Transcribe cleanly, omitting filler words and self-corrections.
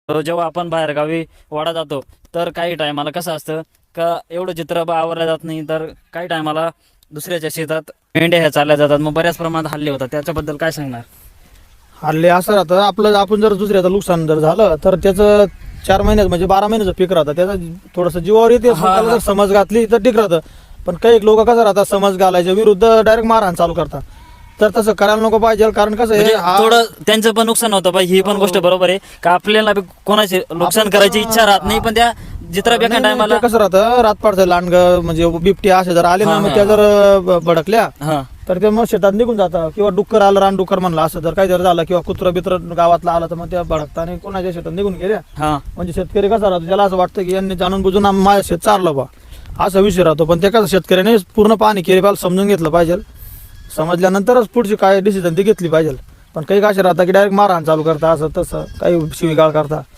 जेव्हा आपण बाहेरगावी वाडा जातो तर काही टायमाला कसं असतं का एवढं चित्र आवरलं जात नाही, तर काही टायमाला दुसऱ्याच्या शेतात मेंढ्या ह्या चालल्या जातात, मग बऱ्याच प्रमाणात हल्ले होतात. त्याच्याबद्दल काय सांगणार? हल्ले असं राहतं आपलं, आपण जर दुसऱ्याचं नुकसान जर झालं तर त्याचं 4 महिन्याचं म्हणजे 12 महिन्याचं पीक राहतं, त्याचं थोडंसं जीवावर येते. त्याला जर समज घातली तर ठीक राहतं. पण काही लोक कसं राहतात, समज घालायच्या विरुद्ध डायरेक्ट मारहाण चालू करतात. तर तसं करायला नको पाहिजे. कारण कसं आहे, म्हणजे थोडं त्यांचं पण नुकसान होतं पाहिजे, ही पण गोष्ट बरोबर आहे का आपल्याला बी कोणाचे नुकसान करायची इच्छा राहत नाही, पण त्या जित्रात एका टायमाला कसं राहतं, रातपाडचं लांडग म्हणजे बिबट्या असे जर आले ना, मग त्या जर भडकल्या हा तर ते मग शेतात निघून जातात. किंवा डुक्कर आलं, रानडुक्कर म्हणलं असं जर काही जर झालं, किंवा कुत्र बित्र गावातला आलं, तर मग त्या भडकता आणि कोणाच्या शेतात निघून गेल्या. हा म्हणजे शेतकरी कसा राहतो, त्याला असं वाटतं की यांनी जाणून बुजून माझ्या शेत चारलं बा, असा विषय राहतो. पण ते कसं शेतकऱ्याने पूर्ण पाहणी केली पाहिजे, समजून घेतलं पाहिजे. समजल्यानंतरच पुढची काय डिसिजन ती घेतली पाहिजे. पण काही असे राहतात की डायरेक्ट मारहाण चालू करता, असं तसं काही शिवीगाळ करता.